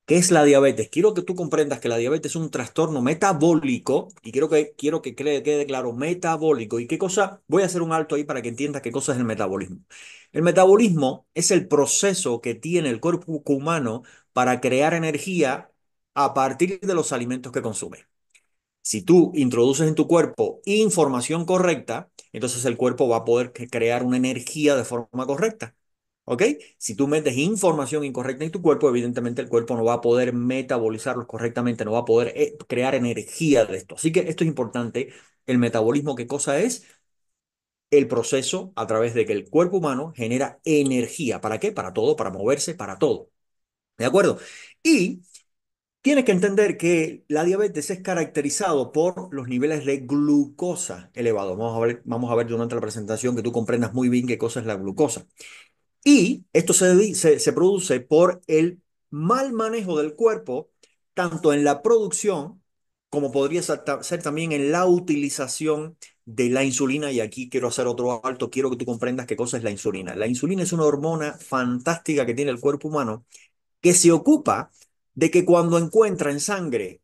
¿Qué es la diabetes? Quiero que tú comprendas que la diabetes es un trastorno metabólico y quiero que quede claro, metabólico. ¿Y qué cosa? Voy a hacer un alto ahí para que entiendas qué cosa es el metabolismo. El metabolismo es el proceso que tiene el cuerpo humano para crear energía a partir de los alimentos que consume. Si tú introduces en tu cuerpo información correcta, entonces el cuerpo va a poder crear una energía de forma correcta. ¿Ok? Si tú metes información incorrecta en tu cuerpo, evidentemente el cuerpo no va a poder metabolizarlos correctamente, no va a poder crear energía de esto. Así que esto es importante. El metabolismo, ¿qué cosa es? El proceso a través de que el cuerpo humano genera energía. ¿Para qué? Para todo, para moverse, para todo. ¿De acuerdo? Y tienes que entender que la diabetes es caracterizado por los niveles de glucosa elevados. Vamos a ver durante la presentación que tú comprendas muy bien qué cosa es la glucosa. Y esto se produce por el mal manejo del cuerpo, tanto en la producción como podría ser también en la utilización de la insulina. Y aquí quiero hacer otro alto, quiero que tú comprendas qué cosa es la insulina. La insulina es una hormona fantástica que tiene el cuerpo humano que se ocupa de que cuando encuentra en sangre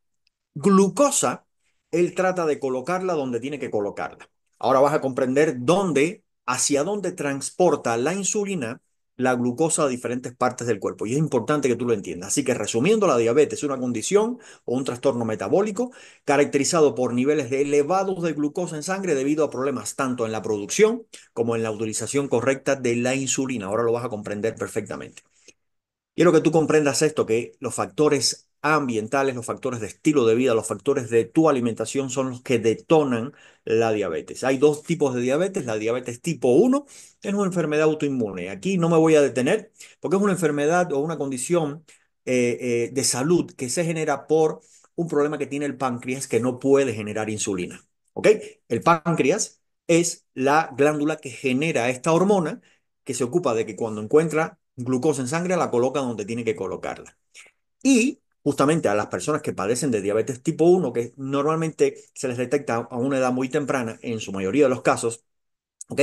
glucosa, él trata de colocarla donde tiene que colocarla. Ahora vas a comprender hacia dónde transporta la insulina la glucosa a diferentes partes del cuerpo. Y es importante que tú lo entiendas. Así que resumiendo, la diabetes es una condición o un trastorno metabólico caracterizado por niveles elevados de glucosa en sangre debido a problemas tanto en la producción como en la utilización correcta de la insulina. Ahora lo vas a comprender perfectamente. Quiero que tú comprendas esto, que los factores ambientales, los factores de estilo de vida, los factores de tu alimentación son los que detonan la diabetes. Hay dos tipos de diabetes. La diabetes tipo uno es una enfermedad autoinmune. Aquí no me voy a detener porque es una enfermedad o una condición de salud que se genera por un problema que tiene el páncreas que no puede generar insulina. ¿Ok? El páncreas es la glándula que genera esta hormona que se ocupa de que cuando encuentra glucosa en sangre la coloca donde tiene que colocarla. Y justamente a las personas que padecen de diabetes tipo uno, que normalmente se les detecta a una edad muy temprana, en su mayoría de los casos, ¿ok?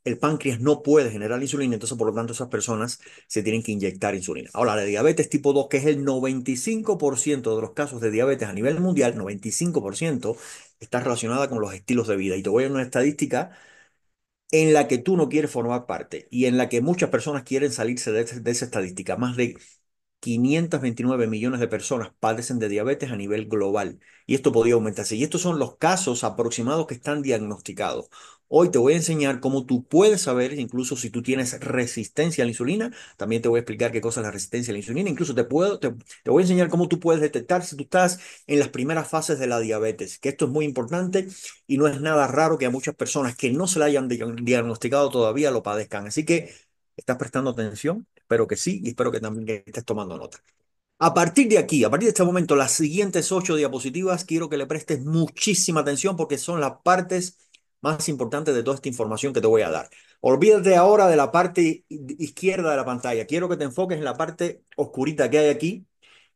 El páncreas no puede generar insulina, entonces por lo tanto esas personas se tienen que inyectar insulina. Ahora, la diabetes tipo 2, que es el 95% de los casos de diabetes a nivel mundial, 95% está relacionada con los estilos de vida. Y te voy a dar una estadística en la que tú no quieres formar parte y en la que muchas personas quieren salirse de esa estadística. Más de 529 millones de personas padecen de diabetes a nivel global y esto podría aumentarse. Y estos son los casos aproximados que están diagnosticados. Hoy te voy a enseñar cómo tú puedes saber, incluso si tú tienes resistencia a la insulina, también te voy a explicar qué cosa es la resistencia a la insulina, incluso te voy a enseñar cómo tú puedes detectar si tú estás en las primeras fases de la diabetes, que esto es muy importante y no es nada raro que a muchas personas que no se la hayan diagnosticado todavía lo padezcan. Así que, ¿estás prestando atención? Espero que sí y espero que también que estés tomando nota. A partir de aquí, a partir de este momento, las siguientes 8 diapositivas, quiero que le prestes muchísima atención porque son las partes más importantes de toda esta información que te voy a dar. Olvídate ahora de la parte izquierda de la pantalla. Quiero que te enfoques en la parte oscurita que hay aquí,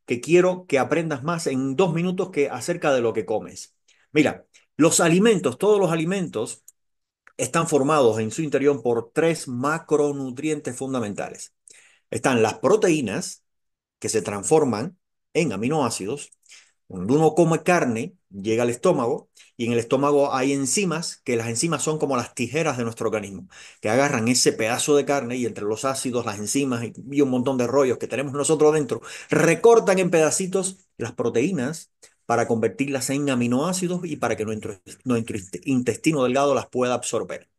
que quiero que aprendas más en 2 minutos que acerca de lo que comes. Mira, los alimentos, todos los alimentos están formados en su interior por tres macronutrientes fundamentales. Están las proteínas, que se transforman en aminoácidos. Cuando uno come carne, llega al estómago y en el estómago hay enzimas, que las enzimas son como las tijeras de nuestro organismo, que agarran ese pedazo de carne y entre los ácidos, las enzimas y un montón de rollos que tenemos nosotros dentro, recortan en pedacitos las proteínas para convertirlas en aminoácidos y para que nuestro intestino delgado las pueda absorber.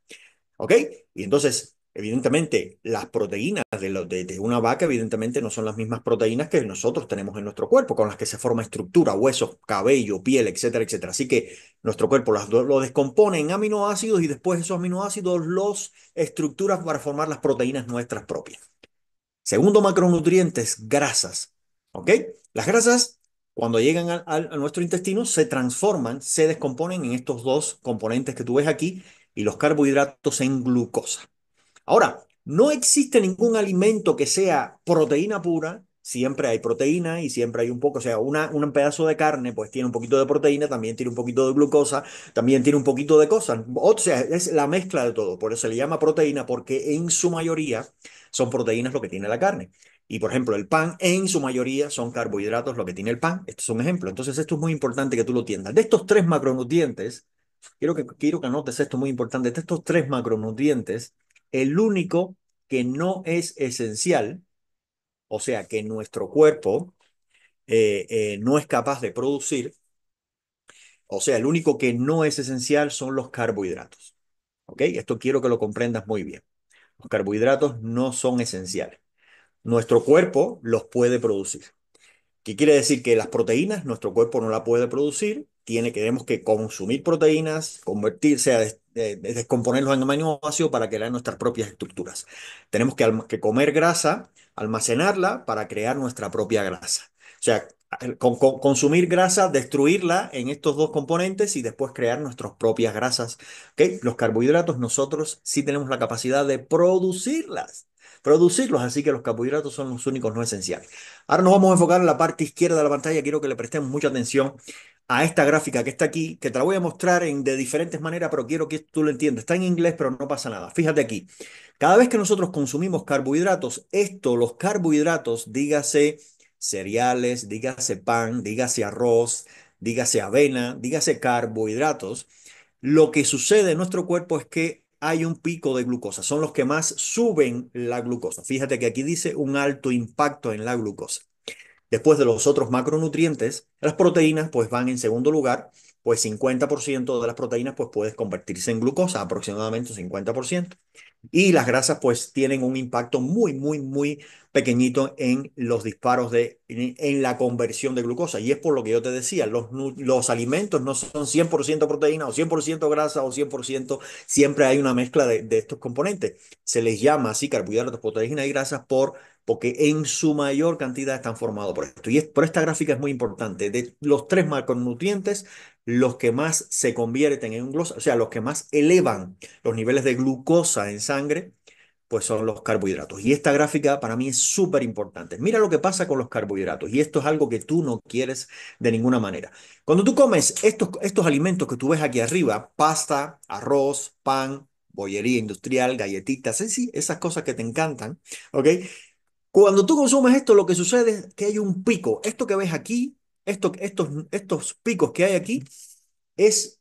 ¿Ok? Y entonces, evidentemente, las proteínas de una vaca, evidentemente, no son las mismas proteínas que nosotros tenemos en nuestro cuerpo, con las que se forma estructura, huesos, cabello, piel, etcétera, etcétera. Así que nuestro cuerpo lo descompone en aminoácidos y después esos aminoácidos los estructura para formar las proteínas nuestras propias. Segundo macronutriente es grasas. ¿Ok? Las grasas, cuando llegan a nuestro intestino, se transforman, se descomponen en estos dos componentes que tú ves aquí y los carbohidratos en glucosa. Ahora, no existe ningún alimento que sea proteína pura. Siempre hay proteína y siempre hay un poco, o sea, un pedazo de carne pues tiene un poquito de proteína, también tiene un poquito de glucosa, también tiene un poquito de cosas. O sea, es la mezcla de todo. Por eso se le llama proteína porque en su mayoría son proteínas lo que tiene la carne. Y por ejemplo, el pan en su mayoría son carbohidratos lo que tiene el pan. Esto es un ejemplo. Entonces, esto es muy importante que tú lo entiendas. De estos tres macronutrientes, quiero que anotes esto muy importante. De estos tres macronutrientes, el único que no es esencial, o sea, que nuestro cuerpo no es capaz de producir, o sea, el único que no es esencial son los carbohidratos. ¿Ok? Esto quiero que lo comprendas muy bien. Los carbohidratos no son esenciales. Nuestro cuerpo los puede producir. ¿Qué quiere decir? Que las proteínas nuestro cuerpo no la puede producir, tenemos que consumir proteínas, convertirse descomponerlos en aminoácidos para crear nuestras propias estructuras. Tenemos que comer grasa, almacenarla para crear nuestra propia grasa. O sea, consumir grasa, destruirla en estos dos componentes y después crear nuestras propias grasas. ¿Ok? Los carbohidratos nosotros sí tenemos la capacidad de producirlos, así que los carbohidratos son los únicos no esenciales. Ahora nos vamos a enfocar en la parte izquierda de la pantalla. Quiero que le prestemos mucha atención a esta gráfica que está aquí, que te la voy a mostrar de diferentes maneras, pero quiero que tú lo entiendas. Está en inglés, pero no pasa nada. Fíjate aquí. Cada vez que nosotros consumimos carbohidratos, los carbohidratos, dígase cereales, dígase pan, dígase arroz, dígase avena, dígase carbohidratos, lo que sucede en nuestro cuerpo es que hay un pico de glucosa. Son los que más suben la glucosa. Fíjate que aquí dice un alto impacto en la glucosa. Después de los otros macronutrientes, las proteínas pues van en segundo lugar, pues 50% de las proteínas pues puedes convertirse en glucosa, aproximadamente 50%. Y las grasas pues tienen un impacto muy, muy, muy pequeñito en los disparos en la conversión de glucosa. Y es por lo que yo te decía, los alimentos no son 100% proteína o 100% grasa o 100%, siempre hay una mezcla de estos componentes. Se les llama así carbohidratos, proteínas y grasas porque en su mayor cantidad están formados por esto. Por esta gráfica es muy importante. De los tres macronutrientes, los que más se convierten en glucosa, o sea, los que más elevan los niveles de glucosa en sangre, pues son los carbohidratos. Y esta gráfica para mí es súper importante. Mira lo que pasa con los carbohidratos. Y esto es algo que tú no quieres de ninguna manera. Cuando tú comes estos alimentos que tú ves aquí arriba, pasta, arroz, pan, bollería industrial, galletitas, sí, esas cosas que te encantan, ¿ok? Cuando tú consumes esto, lo que sucede es que hay un pico. Esto que ves aquí, estos picos que hay aquí, es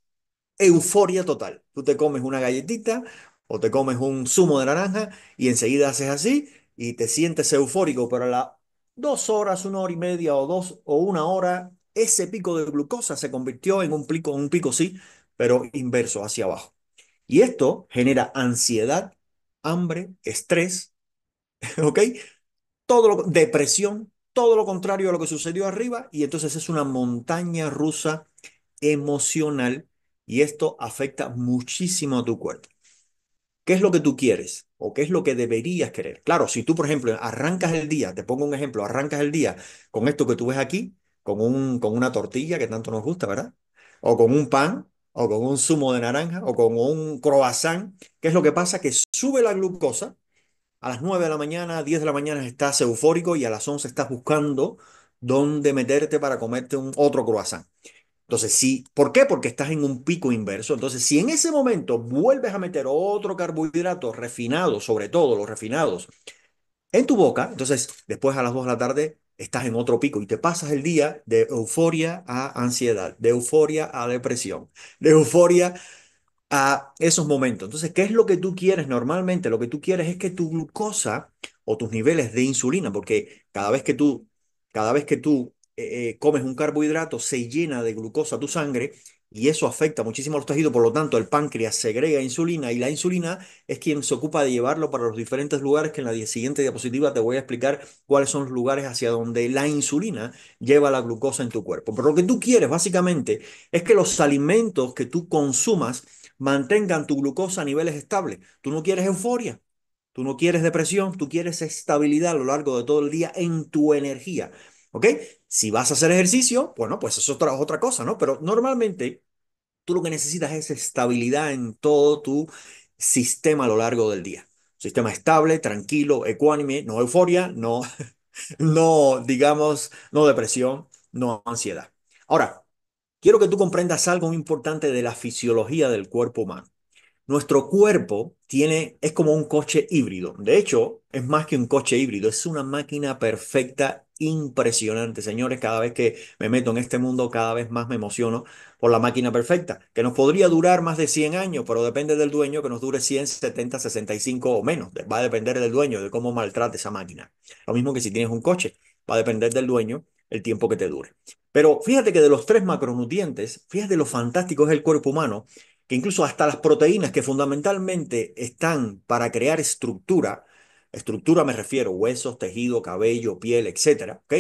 euforia total. Tú te comes una galletita o te comes un zumo de naranja y enseguida haces así y te sientes eufórico, pero a las 2 horas, 1 hora y media o 1 hora, ese pico de glucosa se convirtió en un pico sí, pero inverso hacia abajo. Y esto genera ansiedad, hambre, estrés, ¿ok? Depresión, todo lo contrario a lo que sucedió arriba, y entonces es una montaña rusa emocional y esto afecta muchísimo a tu cuerpo. ¿Qué es lo que tú quieres o qué es lo que deberías querer? Claro, si tú, por ejemplo, arrancas el día, te pongo un ejemplo, arrancas el día con esto que tú ves aquí, con una tortilla que tanto nos gusta, ¿verdad? O con un pan, o con un zumo de naranja, o con un croissant. ¿Qué es lo que pasa? Que sube la glucosa a las 9 de la mañana, 10 de la mañana estás eufórico y a las 11 estás buscando dónde meterte para comerte un otro croissant. Entonces, sí, ¿por qué? Porque estás en un pico inverso. Entonces, si en ese momento vuelves a meter otro carbohidrato refinado, sobre todo los refinados, en tu boca, entonces después a las 2 de la tarde estás en otro pico y te pasas el día de euforia a ansiedad, de euforia a depresión, de euforia a esos momentos. Entonces, ¿qué es lo que tú quieres normalmente? Lo que tú quieres es que tu glucosa o tus niveles de insulina, porque cada vez que tú comes un carbohidrato, se llena de glucosa tu sangre y eso afecta muchísimo a los tejidos. Por lo tanto, el páncreas segrega insulina y la insulina es quien se ocupa de llevarlo para los diferentes lugares que en la siguiente diapositiva te voy a explicar cuáles son los lugares hacia donde la insulina lleva la glucosa en tu cuerpo. Pero lo que tú quieres básicamente es que los alimentos que tú consumas mantengan tu glucosa a niveles estables. Tú no quieres euforia, tú no quieres depresión, tú quieres estabilidad a lo largo de todo el día en tu energía. ¿Ok? Si vas a hacer ejercicio, bueno, pues es otra cosa, ¿no? Pero normalmente tú lo que necesitas es estabilidad en todo tu sistema a lo largo del día. Sistema estable, tranquilo, ecuánime, no euforia, no, no, digamos, no depresión, no ansiedad. Ahora, quiero que tú comprendas algo muy importante de la fisiología del cuerpo humano. Nuestro cuerpo es como un coche híbrido. De hecho, es más que un coche híbrido, es una máquina perfecta, impresionante. Señores, cada vez que me meto en este mundo, cada vez más me emociono por la máquina perfecta, que nos podría durar más de 100 años, pero depende del dueño que nos dure 100, 70, 65 o menos. Va a depender del dueño, de cómo maltrate esa máquina. Lo mismo que si tienes un coche, va a depender del dueño el tiempo que te dure. Pero fíjate que de los tres macronutrientes, fíjate lo fantástico es el cuerpo humano, que incluso hasta las proteínas que fundamentalmente están para crear estructura, estructura me refiero, huesos, tejido, cabello, piel, etcétera, ¿ok?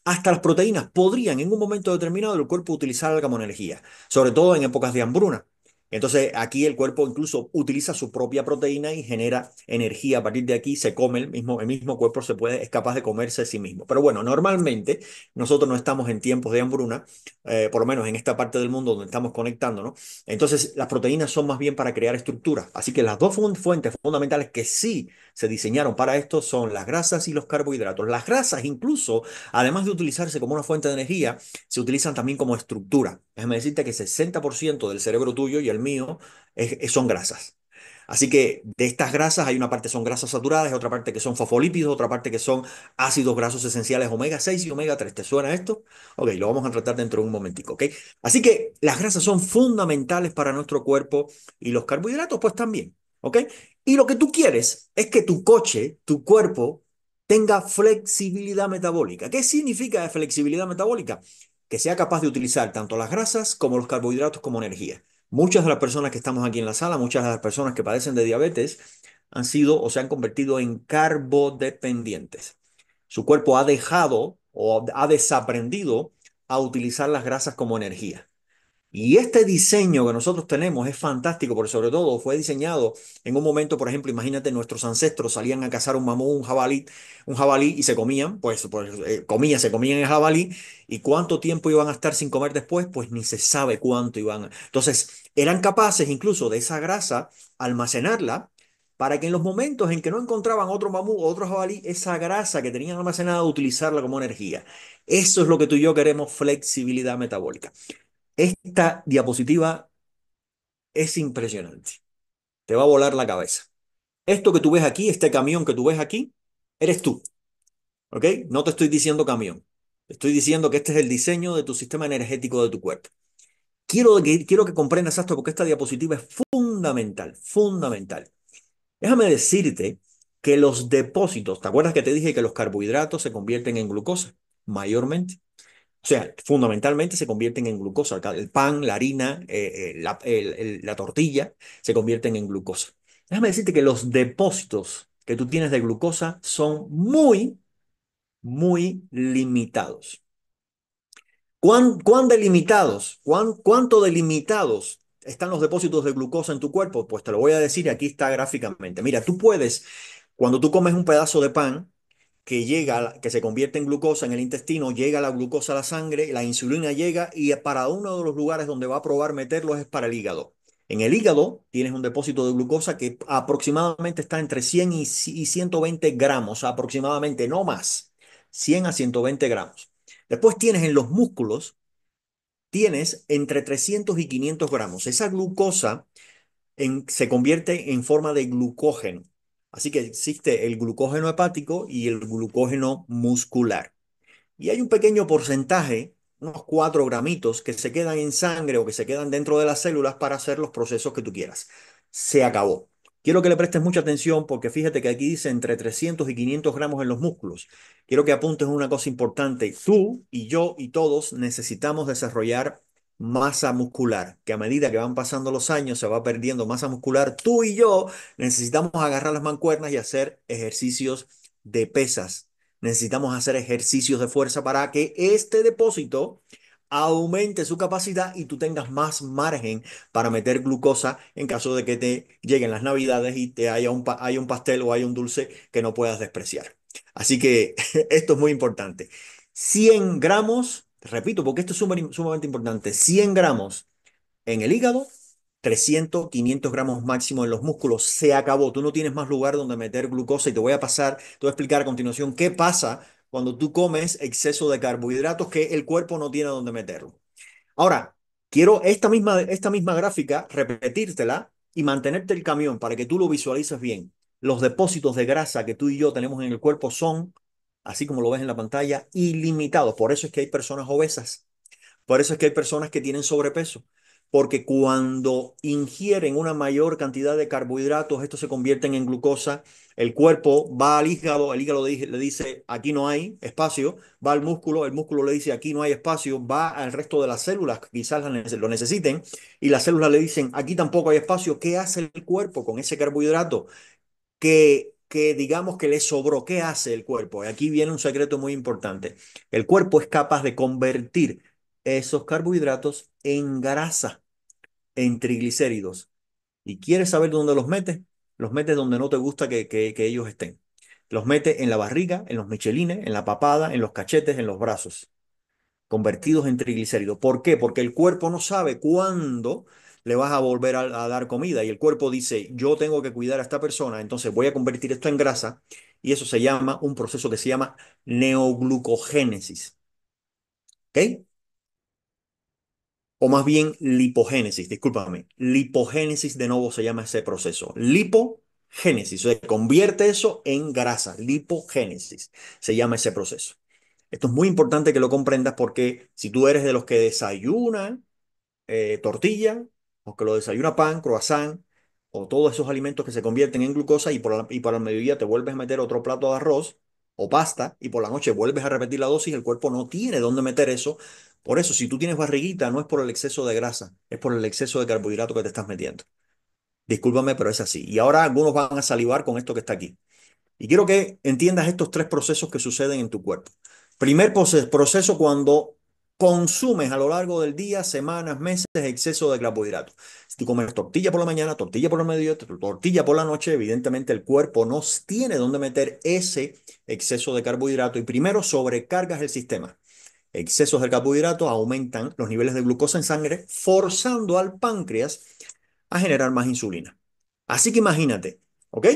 Hasta las proteínas podrían en un momento determinado el cuerpo utilizarla como energía, sobre todo en épocas de hambruna. Entonces aquí el cuerpo incluso utiliza su propia proteína y genera energía. A partir de aquí se come el mismo cuerpo es capaz de comerse a sí mismo. Pero bueno, normalmente nosotros no estamos en tiempos de hambruna, por lo menos en esta parte del mundo donde estamos conectándonos. Entonces, las proteínas son más bien para crear estructuras. Así que las dos fuentes fundamentales que sí se diseñaron para esto son las grasas y los carbohidratos. Las grasas, incluso, además de utilizarse como una fuente de energía, se utilizan también como estructura. Déjame decirte que 60% del cerebro tuyo y el mío son grasas. Así que de estas grasas hay una parte que son grasas saturadas, otra parte que son fosfolípidos, otra parte que son ácidos grasos esenciales omega 6 y omega 3. ¿Te suena esto? Ok, lo vamos a tratar dentro de un momentico, ¿ok? Así que las grasas son fundamentales para nuestro cuerpo y los carbohidratos pues también, ¿ok? Y lo que tú quieres es que tu coche, tu cuerpo, tenga flexibilidad metabólica. ¿Qué significa flexibilidad metabólica? Que sea capaz de utilizar tanto las grasas como los carbohidratos como energía. Muchas de las personas que estamos aquí en la sala, muchas de las personas que padecen de diabetes han sido o se han convertido en carbodependientes. Su cuerpo ha dejado o ha desaprendido a utilizar las grasas como energía. Y este diseño que nosotros tenemos es fantástico, porque sobre todo fue diseñado en un momento, por ejemplo, imagínate, nuestros ancestros salían a cazar un mamú, un jabalí y se comían, se comían el jabalí, y cuánto tiempo iban a estar sin comer después, pues ni se sabe cuánto iban. Entonces, eran capaces incluso de esa grasa almacenarla para que en los momentos en que no encontraban otro mamú o otro jabalí, esa grasa que tenían almacenada, utilizarla como energía. Eso es lo que tú y yo queremos, flexibilidad metabólica. Esta diapositiva es impresionante. Te va a volar la cabeza. Esto que tú ves aquí, este camión que tú ves aquí, eres tú. ¿Ok? No te estoy diciendo camión. Te estoy diciendo que este es el diseño de tu sistema energético de tu cuerpo. Quiero que comprendas esto porque esta diapositiva es fundamental, fundamental. Déjame decirte que los depósitos, ¿te acuerdas que te dije que los carbohidratos se convierten en glucosa? Mayormente. O sea, fundamentalmente se convierten en glucosa. El pan, la harina, la tortilla se convierten en glucosa. Déjame decirte que los depósitos que tú tienes de glucosa son muy, muy limitados. ¿Cuán delimitados? ¿Cuánto delimitados están los depósitos de glucosa en tu cuerpo? Pues te lo voy a decir, aquí está gráficamente. Mira, cuando tú comes un pedazo de pan, que se convierte en glucosa en el intestino, llega la glucosa a la sangre, la insulina llega y para uno de los lugares donde va a probar meterlos es para el hígado. En el hígado tienes un depósito de glucosa que aproximadamente está entre 100 y 120 gramos, aproximadamente, no más, 100 a 120 gramos. Después tienes en los músculos, tienes entre 300 y 500 gramos. Esa glucosa se convierte en forma de glucógeno. Así que existe el glucógeno hepático y el glucógeno muscular. Y hay un pequeño porcentaje, unos 4 gramitos, que se quedan en sangre o que se quedan dentro de las células para hacer los procesos que tú quieras. Se acabó. Quiero que le prestes mucha atención porque fíjate que aquí dice entre 300 y 500 gramos en los músculos. Quiero que apuntes una cosa importante. Tú y yo y todos necesitamos desarrollar masa muscular, que a medida que van pasando los años se va perdiendo masa muscular. Tú y yo necesitamos agarrar las mancuernas y hacer ejercicios de pesas. Necesitamos hacer ejercicios de fuerza para que este depósito aumente su capacidad y tú tengas más margen para meter glucosa en caso de que te lleguen las navidades y haya un pastel o haya un dulce que no puedas despreciar. Así que esto es muy importante. 100 gramos, repito, porque esto es sumamente importante, 100 gramos en el hígado, 300, 500 gramos máximo en los músculos. Se acabó. Tú no tienes más lugar donde meter glucosa y te voy a explicar a continuación qué pasa cuando tú comes exceso de carbohidratos que el cuerpo no tiene donde meterlo. Ahora, quiero esta misma gráfica repetírtela y mantenerte el camión para que tú lo visualices bien. Los depósitos de grasa que tú y yo tenemos en el cuerpo son, así como lo ves en la pantalla, ilimitados. Por eso es que hay personas obesas. Por eso es que hay personas que tienen sobrepeso, porque cuando ingieren una mayor cantidad de carbohidratos, estos se convierten en glucosa, el cuerpo va al hígado, el hígado le dice, aquí no hay espacio, va al músculo, el músculo le dice, aquí no hay espacio, va al resto de las células que quizás lo necesiten, y las células le dicen, aquí tampoco hay espacio. ¿Qué hace el cuerpo con ese carbohidrato? Que digamos que le sobró. ¿Qué hace el cuerpo? Y aquí viene un secreto muy importante. El cuerpo es capaz de convertir esos carbohidratos en grasa, en triglicéridos. ¿Y quieres saber dónde los metes? Los metes donde no te gusta que ellos estén. Los metes en la barriga, en los michelines, en la papada, en los cachetes, en los brazos convertidos en triglicéridos. ¿Por qué? Porque el cuerpo no sabe cuándo le vas a volver a dar comida y el cuerpo dice, yo tengo que cuidar a esta persona, entonces voy a convertir esto en grasa y eso se llama un proceso que se llama neoglucogénesis. ¿Ok? O más bien lipogénesis, discúlpame. Lipogénesis de nuevo se llama ese proceso. Lipogénesis, o sea, convierte eso en grasa. Lipogénesis se llama ese proceso. Esto es muy importante que lo comprendas porque si tú eres de los que desayunan tortilla, o que lo desayuna pan, croissant, o todos esos alimentos que se convierten en glucosa y por el mediodía te vuelves a meter otro plato de arroz o pasta y por la noche vuelves a repetir la dosis, el cuerpo no tiene dónde meter eso. Por eso, si tú tienes barriguita, no es por el exceso de grasa, es por el exceso de carbohidrato que te estás metiendo. Discúlpame, pero es así. Y ahora algunos van a salivar con esto que está aquí. Y quiero que entiendas estos tres procesos que suceden en tu cuerpo. Primer proceso cuando consumes a lo largo del día, semanas, meses, exceso de carbohidratos. Si tú comes tortilla por la mañana, tortilla por el mediodía, tortilla por la noche, evidentemente el cuerpo no tiene dónde meter ese exceso de carbohidrato y primero sobrecargas el sistema. Excesos de carbohidratos aumentan los niveles de glucosa en sangre, forzando al páncreas a generar más insulina. Así que imagínate, ¿ok?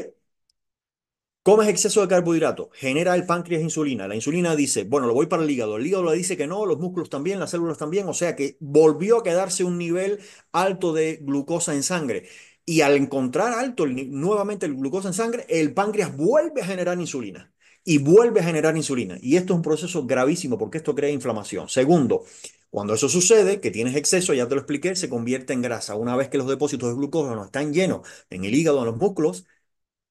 Comes exceso de carbohidratos, genera el páncreas insulina. La insulina dice, bueno, lo voy para el hígado le dice que no, los músculos también, las células también, o sea que volvió a quedarse un nivel alto de glucosa en sangre. Y al encontrar alto nuevamente el glucosa en sangre, el páncreas vuelve a generar insulina y vuelve a generar insulina. Y esto es un proceso gravísimo porque esto crea inflamación. Segundo, cuando eso sucede, que tienes exceso, ya te lo expliqué, se convierte en grasa. Una vez que los depósitos de glucosa no están llenos en el hígado, en los músculos,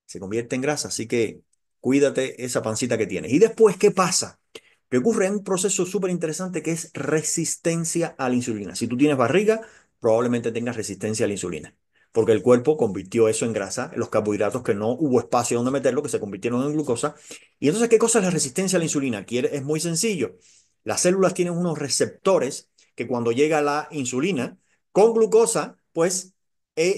se convierte en grasa, así que cuídate esa pancita que tienes. ¿Y después qué pasa? Que ocurre un proceso súper interesante que es resistencia a la insulina. Si tú tienes barriga, probablemente tengas resistencia a la insulina, porque el cuerpo convirtió eso en grasa, los carbohidratos que no hubo espacio donde meterlo, que se convirtieron en glucosa. Y entonces, ¿qué cosa es la resistencia a la insulina? Es muy sencillo. Las células tienen unos receptores que cuando llega la insulina con glucosa, pues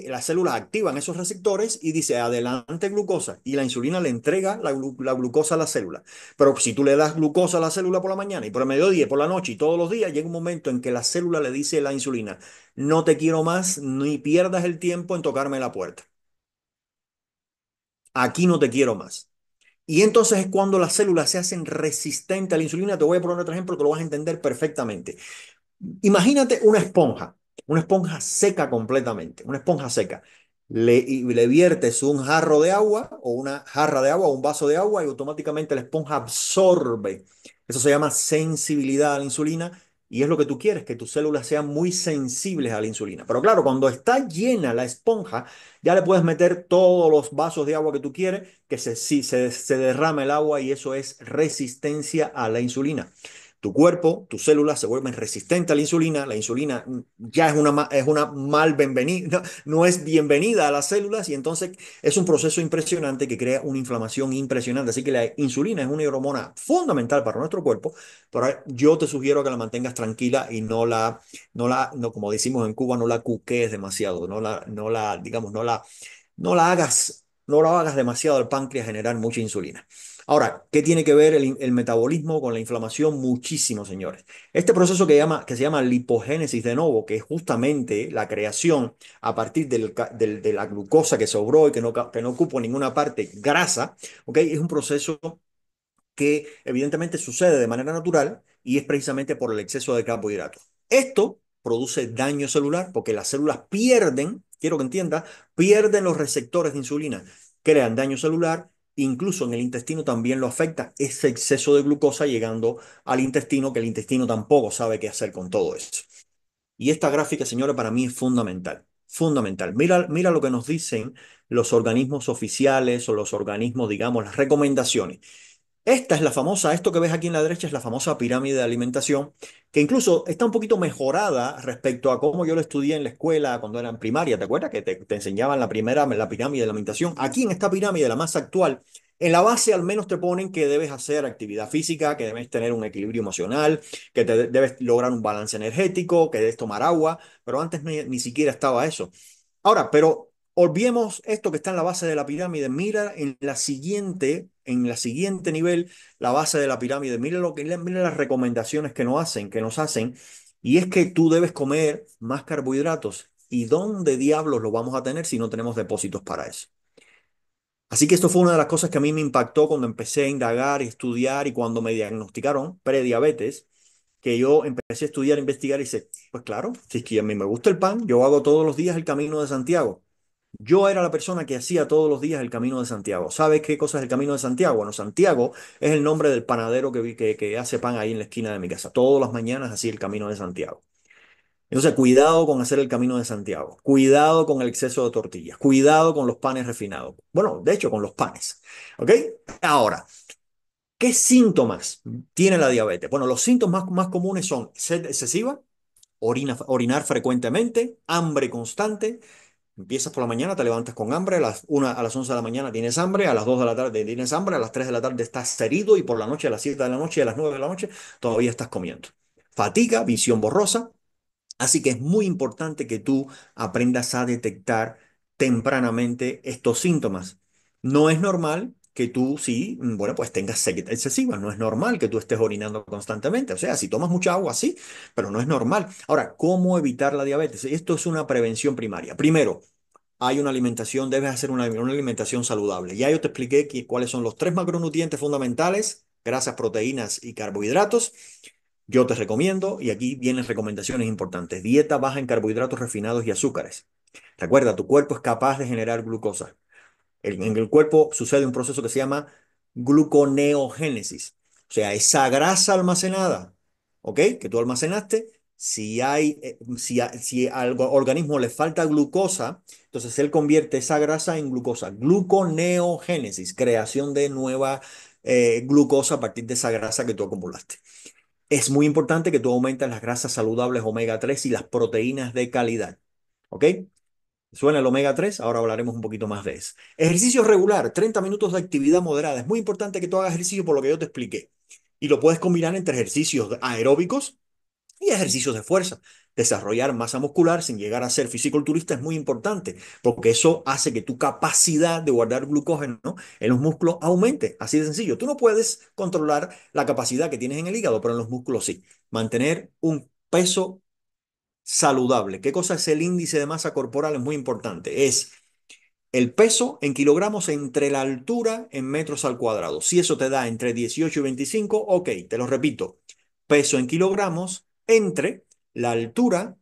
las células activan esos receptores y dice adelante glucosa y la insulina le entrega la glucosa a la célula. Pero si tú le das glucosa a la célula por la mañana y por el mediodía, y por la noche y todos los días, llega un momento en que la célula le dice a la insulina, no te quiero más ni pierdas el tiempo en tocarme la puerta. Aquí no te quiero más. Y entonces es cuando las células se hacen resistentes a la insulina. Te voy a poner otro ejemplo que lo vas a entender perfectamente. Imagínate una esponja seca completamente, una esponja seca. Le viertes un jarro de agua o una jarra de agua o un vaso de agua y automáticamente la esponja absorbe. Eso se llama sensibilidad a la insulina y es lo que tú quieres, que tus células sean muy sensibles a la insulina. Pero claro, cuando está llena la esponja, ya le puedes meter todos los vasos de agua que tú quieres, que se derrama el agua y eso es resistencia a la insulina. Tu cuerpo, tus células se vuelven resistentes a la insulina ya es una mal bienvenida, no es bienvenida a las células y entonces es un proceso impresionante que crea una inflamación impresionante. Así que la insulina es una hormona fundamental para nuestro cuerpo, pero yo te sugiero que la mantengas tranquila y no, como decimos en Cuba, no la cuquees demasiado, digamos, no la hagas demasiado al páncreas generar mucha insulina. Ahora, ¿qué tiene que ver el metabolismo con la inflamación? Muchísimo, señores. Este proceso que se llama lipogénesis de nuevo, que es justamente la creación a partir de la glucosa que sobró y que no ocupa ninguna parte grasa, ¿ok? Es un proceso que evidentemente sucede de manera natural y es precisamente por el exceso de carbohidratos. Esto produce daño celular porque las células pierden quiero que entiendas, pierden los receptores de insulina, crean daño celular, incluso en el intestino también lo afecta ese exceso de glucosa llegando al intestino, que el intestino tampoco sabe qué hacer con todo eso. Y esta gráfica, señores, para mí es fundamental. Fundamental. Mira, mira lo que nos dicen los organismos oficiales o los organismos, digamos, las recomendaciones. Esta es la famosa, esto que ves aquí en la derecha es la famosa pirámide de alimentación, que incluso está un poquito mejorada respecto a cómo yo lo estudié en la escuela cuando era en primaria. ¿Te acuerdas que te enseñaban la pirámide de la alimentación? Aquí en esta pirámide, la más actual, en la base al menos te ponen que debes hacer actividad física, que debes tener un equilibrio emocional, que debes lograr un balance energético, que debes tomar agua, pero antes ni siquiera estaba eso. Ahora, pero olvidemos esto que está en la base de la pirámide. Mira en la siguiente nivel, la base de la pirámide. Mira mira las recomendaciones que nos hacen. Y es que tú debes comer más carbohidratos. ¿Y dónde diablos lo vamos a tener si no tenemos depósitos para eso? Así que esto fue una de las cosas que a mí me impactó cuando empecé a indagar y estudiar y cuando me diagnosticaron prediabetes, que yo empecé a estudiar, a investigar y dice, pues claro, si es que a mí me gusta el pan, yo hago todos los días el Camino de Santiago. Yo era la persona que hacía todos los días el Camino de Santiago. ¿Sabes qué cosa es el Camino de Santiago? Bueno, Santiago es el nombre del panadero que hace pan ahí en la esquina de mi casa. Todas las mañanas hacía el Camino de Santiago. Entonces, cuidado con hacer el Camino de Santiago. Cuidado con el exceso de tortillas. Cuidado con los panes refinados. Bueno, de hecho, con los panes. ¿Ok? Ahora, ¿qué síntomas tiene la diabetes? Bueno, los síntomas más comunes son sed excesiva, orinar frecuentemente, hambre constante. Empiezas por la mañana, te levantas con hambre, a las 11 de la mañana tienes hambre, a las 2 de la tarde tienes hambre, a las 3 de la tarde estás herido y por la noche, a las 7 de la noche y a las 9 de la noche todavía estás comiendo. Fatiga, visión borrosa. Así que es muy importante que tú aprendas a detectar tempranamente estos síntomas. No es normal que tú, sí, bueno, pues tengas sed excesiva. No es normal que tú estés orinando constantemente. O sea, si tomas mucha agua, sí, pero no es normal. Ahora, ¿cómo evitar la diabetes? Esto es una prevención primaria. Primero, hay una alimentación, debes hacer una alimentación saludable. Ya yo te expliqué cuáles son los tres macronutrientes fundamentales: grasas, proteínas y carbohidratos. Yo te recomiendo, y aquí vienen recomendaciones importantes: dieta baja en carbohidratos refinados y azúcares. Recuerda, tu cuerpo es capaz de generar glucosa. En el cuerpo sucede un proceso que se llama gluconeogénesis. O sea, esa grasa almacenada, ¿ok? Que tú almacenaste, si al organismo le falta glucosa, entonces él convierte esa grasa en glucosa. Gluconeogénesis, creación de nueva glucosa a partir de esa grasa que tú acumulaste. Es muy importante que tú aumentes las grasas saludables omega 3 y las proteínas de calidad. ¿Ok? ¿Suena el omega 3? Ahora hablaremos un poquito más de eso. Ejercicio regular, 30 minutos de actividad moderada. Es muy importante que tú hagas ejercicio por lo que yo te expliqué. Y lo puedes combinar entre ejercicios aeróbicos y ejercicios de fuerza. Desarrollar masa muscular sin llegar a ser fisiculturista es muy importante, porque eso hace que tu capacidad de guardar glucógeno en los músculos aumente. Así de sencillo. Tú no puedes controlar la capacidad que tienes en el hígado, pero en los músculos sí. Mantener un peso saludable. ¿Qué cosa es el índice de masa corporal? Es muy importante. Es el peso en kilogramos entre la altura en metros al cuadrado. Si eso te da entre 18 y 25, ok, te lo repito. Peso en kilogramos entre la altura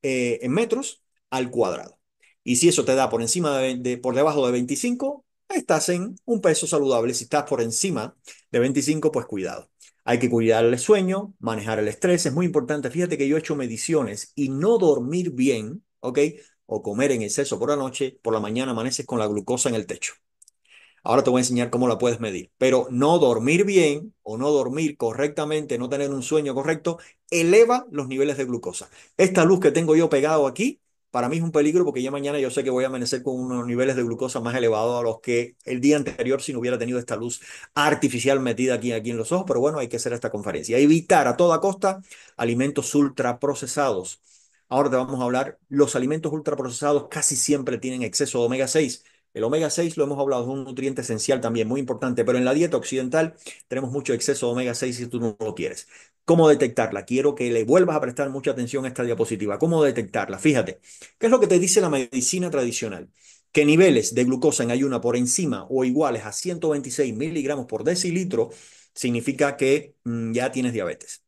en metros al cuadrado. Y si eso te da por encima por debajo de 25, estás en un peso saludable. Si estás por encima de 25, pues cuidado. Hay que cuidar el sueño, manejar el estrés, es muy importante. Fíjate que yo he hecho mediciones y no dormir bien, ¿ok? O comer en exceso por la noche, por la mañana amaneces con la glucosa en el techo. Ahora te voy a enseñar cómo la puedes medir. Pero no dormir bien o no dormir correctamente, no tener un sueño correcto, eleva los niveles de glucosa. Esta luz que tengo yo pegado aquí, para mí es un peligro porque ya mañana yo sé que voy a amanecer con unos niveles de glucosa más elevados a los que el día anterior si no hubiera tenido esta luz artificial metida aquí en los ojos. Pero bueno, hay que hacer esta conferencia. Evitar a toda costa alimentos ultraprocesados. Ahora te vamos a hablar, los alimentos ultraprocesados casi siempre tienen exceso de omega 6. El omega 6 lo hemos hablado, es un nutriente esencial también, muy importante, pero en la dieta occidental tenemos mucho exceso de omega 6 si tú no lo quieres. ¿Cómo detectarla? Quiero que le vuelvas a prestar mucha atención a esta diapositiva. ¿Cómo detectarla? Fíjate, ¿qué es lo que te dice la medicina tradicional? Que niveles de glucosa en ayuna por encima o iguales a 126 miligramos por decilitro significa que ya tienes diabetes.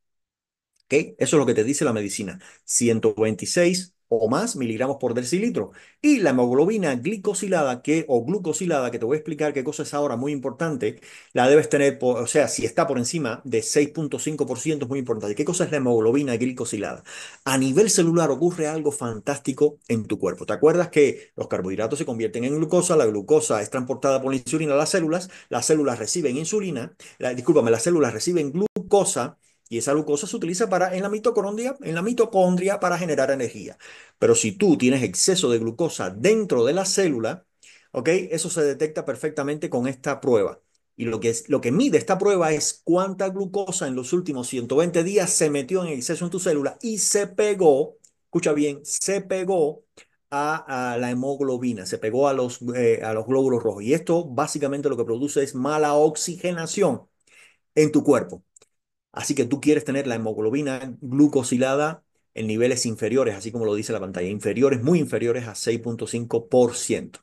¿Ok? Eso es lo que te dice la medicina. 126 o más miligramos por decilitro. Y la hemoglobina glicosilada o glucosilada, que te voy a explicar qué cosa es ahora muy importante, la debes tener, o sea, si está por encima de 6,5% es muy importante. ¿Qué cosa es la hemoglobina glicosilada? A nivel celular ocurre algo fantástico en tu cuerpo. ¿Te acuerdas que los carbohidratos se convierten en glucosa? La glucosa es transportada por la insulina a las células reciben insulina, discúlpame, las células reciben glucosa. Y esa glucosa se utiliza en la mitocondria para generar energía. Pero si tú tienes exceso de glucosa dentro de la célula, ¿ok? Eso se detecta perfectamente con esta prueba. Y lo que mide esta prueba es cuánta glucosa en los últimos 120 días se metió en exceso en tu célula y se pegó, escucha bien, se pegó a la hemoglobina, se pegó a los glóbulos rojos. Y esto básicamente lo que produce es mala oxigenación en tu cuerpo. Así que tú quieres tener la hemoglobina glucosilada en niveles inferiores, así como lo dice la pantalla, inferiores, muy inferiores a 6,5%.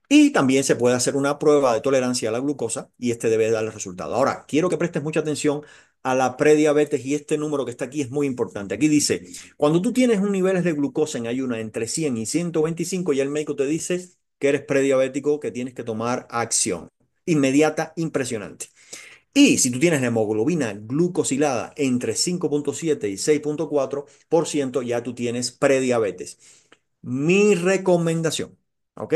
Y también se puede hacer una prueba de tolerancia a la glucosa y este debe dar el resultado. Ahora, quiero que prestes mucha atención a la prediabetes y este número que está aquí es muy importante. Aquí dice, cuando tú tienes un nivel de glucosa en ayuna entre 100 y 125, ya el médico te dice que eres prediabético, que tienes que tomar acción inmediata, impresionante. Y si tú tienes la hemoglobina glucosilada entre 5,7 y 6,4%, ya tú tienes prediabetes. Mi recomendación, ¿ok?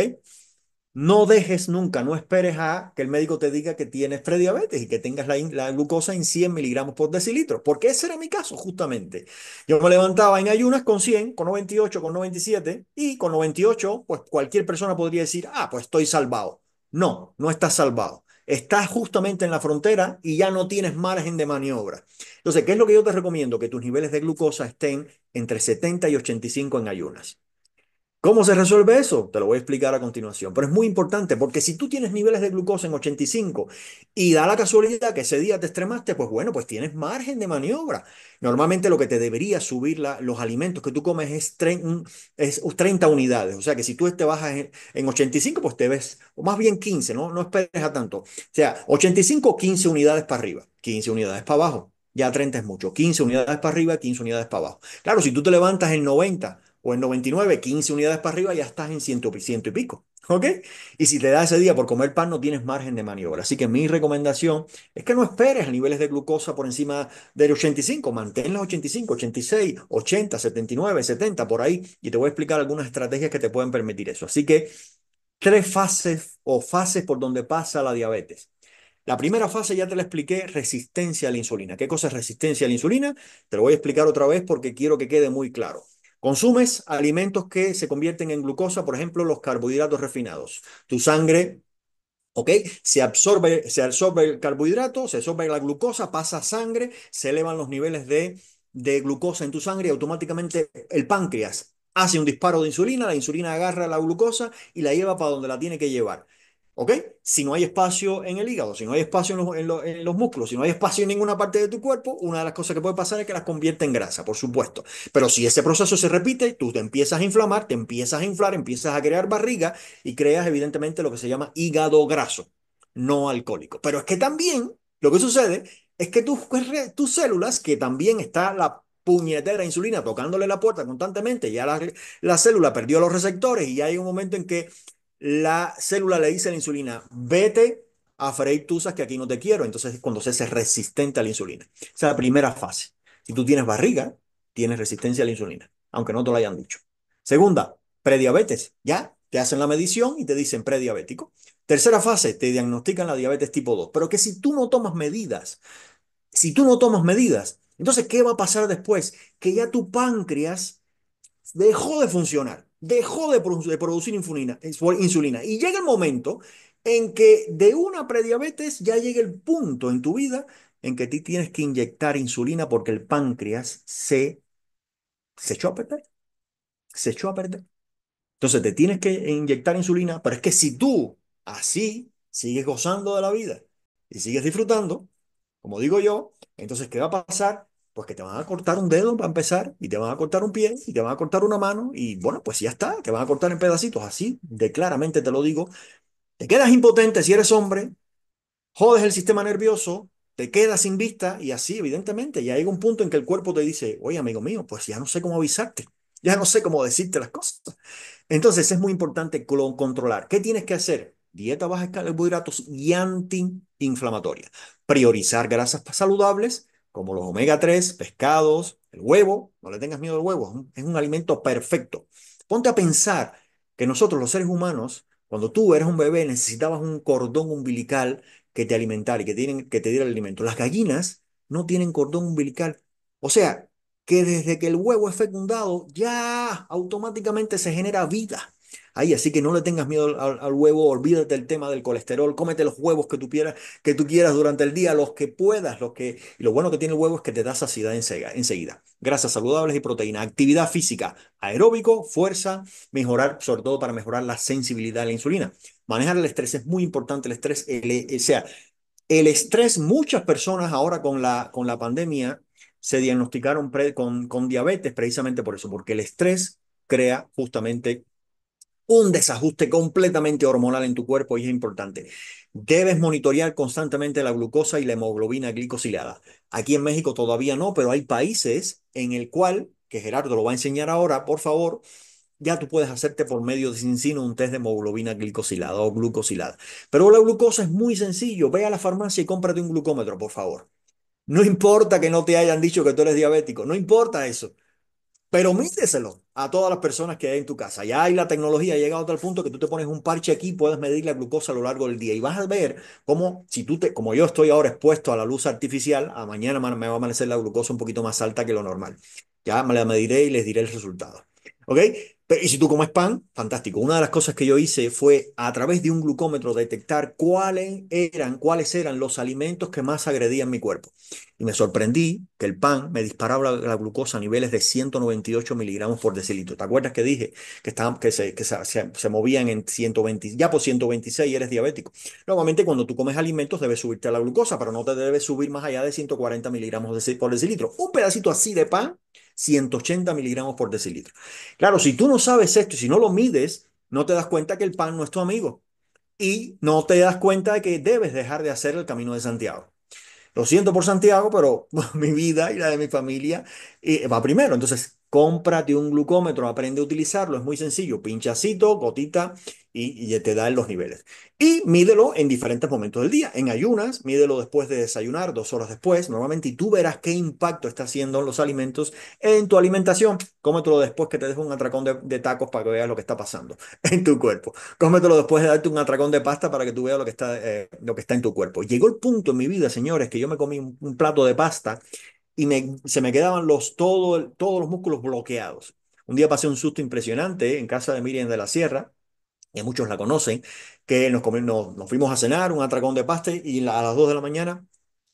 No dejes nunca, no esperes a que el médico te diga que tienes prediabetes y que tengas la glucosa en 100 miligramos por decilitro, porque ese era mi caso justamente. Yo me levantaba en ayunas con 100, con 98, con 97 y con 98, pues cualquier persona podría decir, ah, pues estoy salvado. No, no estás salvado. Estás justamente en la frontera y ya no tienes margen de maniobra. Entonces, ¿qué es lo que yo te recomiendo? Que tus niveles de glucosa estén entre 70 y 85 en ayunas. ¿Cómo se resuelve eso? Te lo voy a explicar a continuación. Pero es muy importante porque si tú tienes niveles de glucosa en 85 y da la casualidad que ese día te extremaste, pues bueno, pues tienes margen de maniobra. Normalmente lo que te debería subir los alimentos que tú comes es 30 unidades. O sea que si tú te bajas en 85, pues te ves, o más bien 15, ¿no? No esperes a tanto. O sea, 85, 15 unidades para arriba, 15 unidades para abajo. Ya 30 es mucho. 15 unidades para arriba, 15 unidades para abajo. Claro, si tú te levantas en 90 o en 99, 15 unidades para arriba, ya estás en 100, 100 y pico. ¿Ok? Y si te da ese día por comer pan, no tienes margen de maniobra. Así que mi recomendación es que no esperes a niveles de glucosa por encima del 85. Mantén los 85, 86, 80, 79, 70, por ahí. Y te voy a explicar algunas estrategias que te pueden permitir eso. Así que tres fases o fases por donde pasa la diabetes. La primera fase ya te la expliqué, resistencia a la insulina. ¿Qué cosa es resistencia a la insulina? Te lo voy a explicar otra vez porque quiero que quede muy claro. Consumes alimentos que se convierten en glucosa, por ejemplo, los carbohidratos refinados. Tu sangre, ¿ok? Se absorbe el carbohidrato, se absorbe la glucosa, pasa a sangre, se elevan los niveles de glucosa en tu sangre y automáticamente el páncreas hace un disparo de insulina, la insulina agarra la glucosa y la lleva para donde la tiene que llevar. ¿Ok? Si no hay espacio en el hígado, si no hay espacio en los músculos, si no hay espacio en ninguna parte de tu cuerpo, una de las cosas que puede pasar es que las convierte en grasa, por supuesto. Pero si ese proceso se repite, tú te empiezas a inflamar, te empiezas a inflar, empiezas a crear barriga y creas evidentemente lo que se llama hígado graso, no alcohólico. Pero es que también lo que sucede es que tus células, que también está la puñetera insulina tocándole la puerta constantemente, ya la célula perdió los receptores y ya hay un momento en que la célula le dice a la insulina, vete a freír tusas que aquí no te quiero. Entonces es cuando se hace resistente a la insulina. Esa es la primera fase. Si tú tienes barriga, tienes resistencia a la insulina, aunque no te lo hayan dicho. Segunda, prediabetes. Ya te hacen la medición y te dicen prediabético. Tercera fase, te diagnostican la diabetes tipo 2. Pero que si tú no tomas medidas, entonces, ¿qué va a pasar después? Que ya tu páncreas dejó de funcionar, dejó de producir insulina. Y llega el momento en que de una prediabetes ya llega el punto en tu vida en que tú tienes que inyectar insulina porque el páncreas se echó a perder, se echó a perder. Entonces te tienes que inyectar insulina, pero es que si tú así sigues gozando de la vida y sigues disfrutando, como digo yo, entonces ¿qué va a pasar? Pues que te van a cortar un dedo para empezar, y te van a cortar un pie, y te van a cortar una mano, y bueno, pues ya está, te van a cortar en pedacitos, así de claramente te lo digo. Te quedas impotente si eres hombre, jodes el sistema nervioso, te quedas sin vista, y así, evidentemente, ya llega un punto en que el cuerpo te dice, oye, amigo mío, pues ya no sé cómo avisarte. Ya no sé cómo decirte las cosas. Entonces es muy importante controlar. ¿Qué tienes que hacer? Dieta baja en carbohidratos y antiinflamatoria. Priorizar grasas saludables como los omega 3, pescados, el huevo. No le tengas miedo al huevo, es un alimento perfecto. Ponte a pensar que nosotros los seres humanos, cuando tú eras un bebé, necesitabas un cordón umbilical que te alimentara y que te diera el alimento. Las gallinas no tienen cordón umbilical. O sea, que desde que el huevo es fecundado, ya automáticamente se genera vida. Ahí, así que no le tengas miedo al huevo, olvídate del tema del colesterol, cómete los huevos que tú quieras durante el día, los que puedas, y lo bueno que tiene el huevo es que te da saciedad enseguida. Grasas saludables y proteína, actividad física, aeróbico, fuerza, mejorar, sobre todo para mejorar la sensibilidad a la insulina. Manejar el estrés es muy importante, el estrés, o sea, el estrés, muchas personas ahora con la pandemia se diagnosticaron con diabetes precisamente por eso, porque el estrés crea justamente un desajuste completamente hormonal en tu cuerpo y es importante. Debes monitorear constantemente la glucosa y la hemoglobina glicosilada. Aquí en México todavía no, pero hay países en el cual, que Gerardo lo va a enseñar ahora, por favor, ya tú puedes hacerte por medio de Cincino un test de hemoglobina glicosilada o glucosilada. Pero la glucosa es muy sencillo. Ve a la farmacia y cómprate un glucómetro, por favor. No importa que no te hayan dicho que tú eres diabético, no importa eso. Pero mídeselo a todas las personas que hay en tu casa. Ya hay la tecnología, ha llegado a tal punto que tú te pones un parche aquí, puedes medir la glucosa a lo largo del día y vas a ver cómo, si tú te, como yo estoy ahora expuesto a la luz artificial, a mañana me va a amanecer la glucosa un poquito más alta que lo normal. Ya me la mediré y les diré el resultado. ¿Ok? Y si tú comes pan, fantástico. Una de las cosas que yo hice fue a través de un glucómetro detectar cuáles eran los alimentos que más agredían mi cuerpo. Y me sorprendí que el pan me disparaba la glucosa a niveles de 198 miligramos por decilitro. ¿Te acuerdas que dije que se movían en 120, ya por 126 eres diabético? Normalmente cuando tú comes alimentos debes subirte a la glucosa, pero no te debes subir más allá de 140 miligramos por decilitro. Un pedacito así de pan, 180 miligramos por decilitro. Claro, si tú no sabes esto y si no lo mides, no te das cuenta que el pan no es tu amigo y no te das cuenta de que debes dejar de hacer el camino de Santiago. Lo siento por Santiago, pero mi vida y la de mi familia va primero. Entonces, cómprate un glucómetro, aprende a utilizarlo. Es muy sencillo. Pinchacito, gotita y te da en los niveles. Y mídelo en diferentes momentos del día. En ayunas, mídelo después de desayunar, 2 horas después, normalmente, y tú verás qué impacto está haciendo los alimentos en tu alimentación. Cómetelo después que te dejo un atracón de tacos para que veas lo que está pasando en tu cuerpo. Cómetelo después de darte un atracón de pasta para que tú veas lo que está en tu cuerpo. Llegó el punto en mi vida, señores, que yo me comí un plato de pasta y se me quedaban todos los músculos bloqueados. Un día pasé un susto impresionante en casa de Miriam de la Sierra, que muchos la conocen, que nos fuimos a cenar, un atracón de pasta y a las 2 de la mañana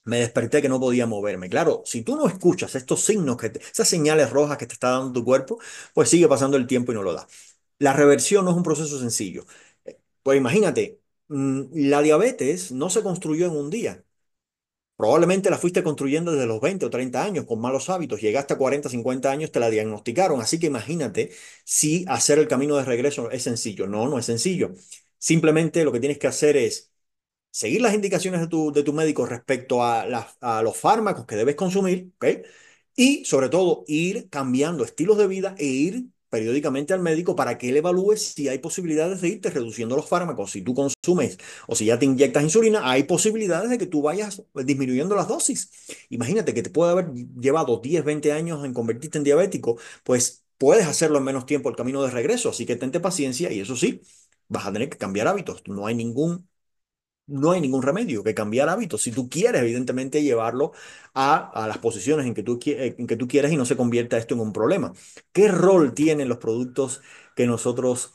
me desperté que no podía moverme. Claro, si tú no escuchas estos signos, esas señales rojas que te está dando tu cuerpo, pues sigue pasando el tiempo y no lo da. La reversión no es un proceso sencillo. Pues imagínate, la diabetes no se construyó en un día. Probablemente la fuiste construyendo desde los 20 o 30 años con malos hábitos. Llegaste a 40, 50 años, te la diagnosticaron. Así que imagínate si hacer el camino de regreso es sencillo. No, no es sencillo. Simplemente lo que tienes que hacer es seguir las indicaciones de tu médico respecto a los fármacos que debes consumir, ¿ok? Y sobre todo ir cambiando estilos de vida e ir periódicamente al médico para que él evalúe si hay posibilidades de irte reduciendo los fármacos. Si tú consumes o si ya te inyectas insulina, hay posibilidades de que tú vayas disminuyendo las dosis. Imagínate que te puede haber llevado 10, 20 años en convertirte en diabético, pues puedes hacerlo en menos tiempo el camino de regreso. Así que tente paciencia y eso sí, vas a tener que cambiar hábitos. No hay ningún remedio que cambiar hábitos. Si tú quieres, evidentemente, llevarlo a las posiciones en que tú quieres y no se convierta esto en un problema. ¿Qué rol tienen los productos que nosotros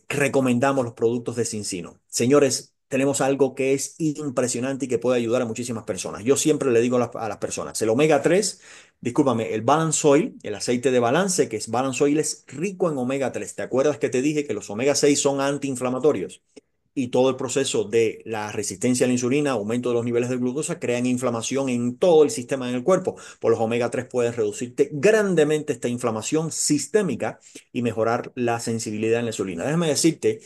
recomendamos, los productos de Cincino? Señores, tenemos algo que es impresionante y que puede ayudar a muchísimas personas. Yo siempre le digo a las personas, el omega 3, discúlpame, el Balance Oil, el aceite de balance, que es Balance Oil, es rico en omega 3. ¿Te acuerdas que te dije que los omega 6 son antiinflamatorios? Y todo el proceso de la resistencia a la insulina, aumento de los niveles de glucosa, crean inflamación en todo el sistema en el cuerpo. Por los omega 3 pueden reducirte grandemente esta inflamación sistémica y mejorar la sensibilidad en la insulina. Déjame decirte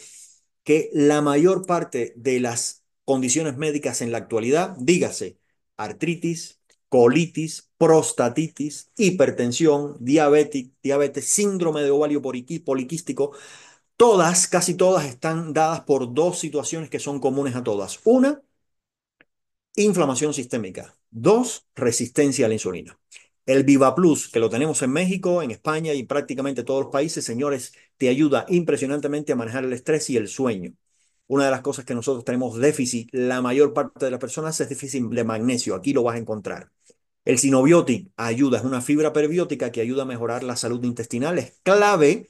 que la mayor parte de las condiciones médicas en la actualidad, dígase artritis, colitis, prostatitis, hipertensión, diabetes, síndrome de ovario poliquístico. Todas, casi todas están dadas por dos situaciones que son comunes a todas. Una, inflamación sistémica. Dos, resistencia a la insulina. El Viva Plus, que lo tenemos en México, en España y prácticamente todos los países, señores, te ayuda impresionantemente a manejar el estrés y el sueño. Una de las cosas que nosotros tenemos déficit, la mayor parte de las personas es déficit de magnesio. Aquí lo vas a encontrar. El Synoviotic ayuda, es una fibra perbiótica que ayuda a mejorar la salud intestinal. Es clave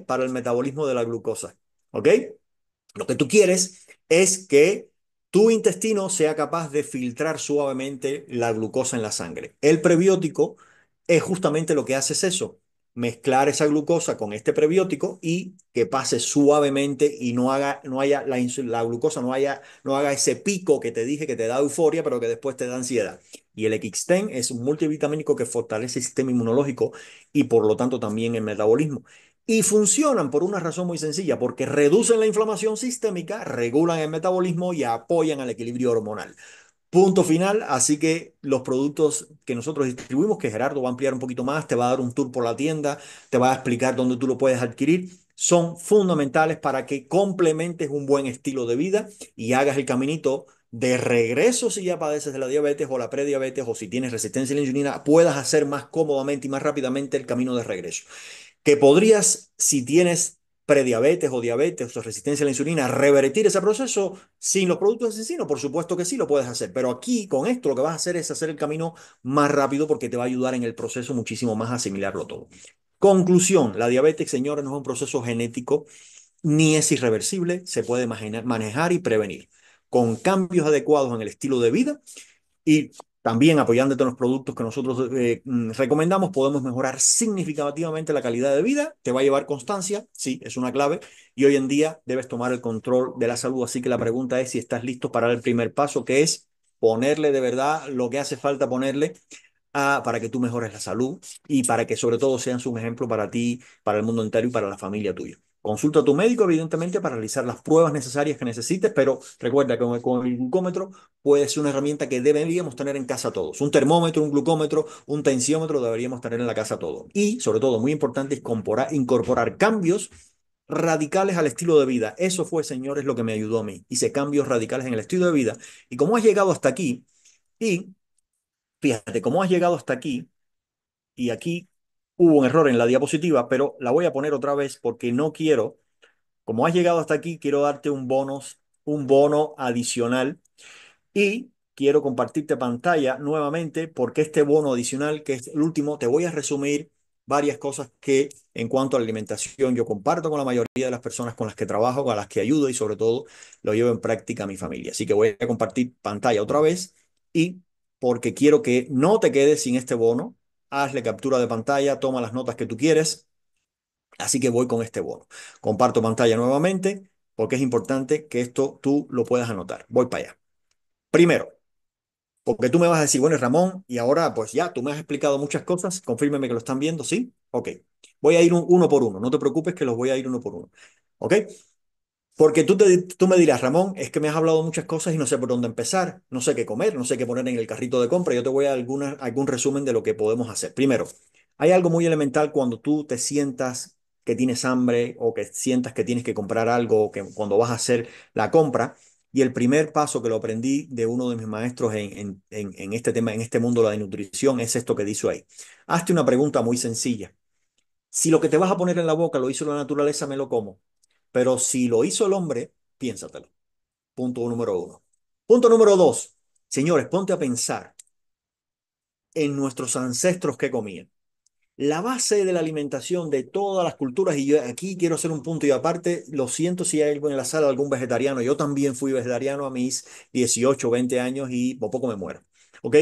para el metabolismo de la glucosa. ¿Ok? Lo que tú quieres es que tu intestino sea capaz de filtrar suavemente la glucosa en la sangre. El prebiótico es justamente lo que hace es eso, mezclar esa glucosa con este prebiótico y que pase suavemente y no haya la glucosa no haga ese pico que te dije que te da euforia, pero que después te da ansiedad. Y el X-Ten es un multivitamínico que fortalece el sistema inmunológico y por lo tanto también el metabolismo. Y funcionan por una razón muy sencilla, porque reducen la inflamación sistémica, regulan el metabolismo y apoyan al equilibrio hormonal. Punto final, así que los productos que nosotros distribuimos, que Gerardo va a ampliar un poquito más, te va a dar un tour por la tienda, te va a explicar dónde tú lo puedes adquirir, son fundamentales para que complementes un buen estilo de vida y hagas el caminito de regreso si ya padeces de la diabetes o la prediabetes o si tienes resistencia a la insulina, puedas hacer más cómodamente y más rápidamente el camino de regreso que podrías, si tienes prediabetes o diabetes o resistencia a la insulina, revertir ese proceso sin los productos de encino. Por supuesto que sí lo puedes hacer, pero aquí con esto lo que vas a hacer es hacer el camino más rápido porque te va a ayudar en el proceso muchísimo más a asimilarlo todo. Conclusión, la diabetes, señores, no es un proceso genético ni es irreversible, se puede manejar y prevenir. Con cambios adecuados en el estilo de vida y también apoyándote en los productos que nosotros recomendamos, podemos mejorar significativamente la calidad de vida. Te va a llevar constancia, sí, es una clave. Y hoy en día debes tomar el control de la salud. Así que la pregunta es si estás listo para el primer paso, que es ponerle de verdad lo que hace falta ponerle para que tú mejores la salud y para que sobre todo seas un ejemplo para ti, para el mundo entero y para la familia tuya. Consulta a tu médico, evidentemente, para realizar las pruebas necesarias que necesites, pero recuerda que con el glucómetro puede ser una herramienta que deberíamos tener en casa todos. Un termómetro, un glucómetro, un tensiómetro deberíamos tener en la casa todos. Y, sobre todo, muy importante, es incorporar cambios radicales al estilo de vida. Eso fue, señores, lo que me ayudó a mí. Hice cambios radicales en el estilo de vida. Y como has llegado hasta aquí, y fíjate, cómo has llegado hasta aquí, y aquí hubo un error en la diapositiva, pero la voy a poner otra vez porque no quiero, como has llegado hasta aquí, quiero darte un bono adicional y quiero compartirte pantalla nuevamente porque este bono adicional, que es el último, te voy a resumir varias cosas que en cuanto a la alimentación yo comparto con la mayoría de las personas con las que trabajo, con las que ayudo y sobre todo lo llevo en práctica a mi familia. Así que voy a compartir pantalla otra vez y porque quiero que no te quedes sin este bono, hazle captura de pantalla, toma las notas que tú quieres. Así que voy con este bono. Comparto pantalla nuevamente porque es importante que esto tú lo puedas anotar. Voy para allá. Primero, porque tú me vas a decir, bueno, Ramón, y ahora pues ya, tú me has explicado muchas cosas, confírmeme que lo están viendo, ¿sí? Ok. Voy a ir uno por uno, no te preocupes que los voy a ir uno por uno. ¿Ok? Porque tú me dirás, Ramón, es que me has hablado muchas cosas y no sé por dónde empezar, no sé qué comer, no sé qué poner en el carrito de compra. Yo te voy a dar algún resumen de lo que podemos hacer. Primero, hay algo muy elemental cuando tú te sientas que tienes hambre o que sientas que tienes que comprar algo, o que cuando vas a hacer la compra. Y el primer paso que lo aprendí de uno de mis maestros en este tema, en este mundo de la nutrición, es esto que dice ahí. Hazte una pregunta muy sencilla. Si lo que te vas a poner en la boca lo hizo la naturaleza, me lo como. Pero si lo hizo el hombre, piénsatelo. Punto número uno. Punto número dos. Señores, ponte a pensar en nuestros ancestros que comían. La base de la alimentación de todas las culturas, y yo aquí quiero hacer un punto y aparte, lo siento si hay algo en la sala, algún vegetariano, yo también fui vegetariano a mis 18 20 años y por poco me muero. ¿Ok?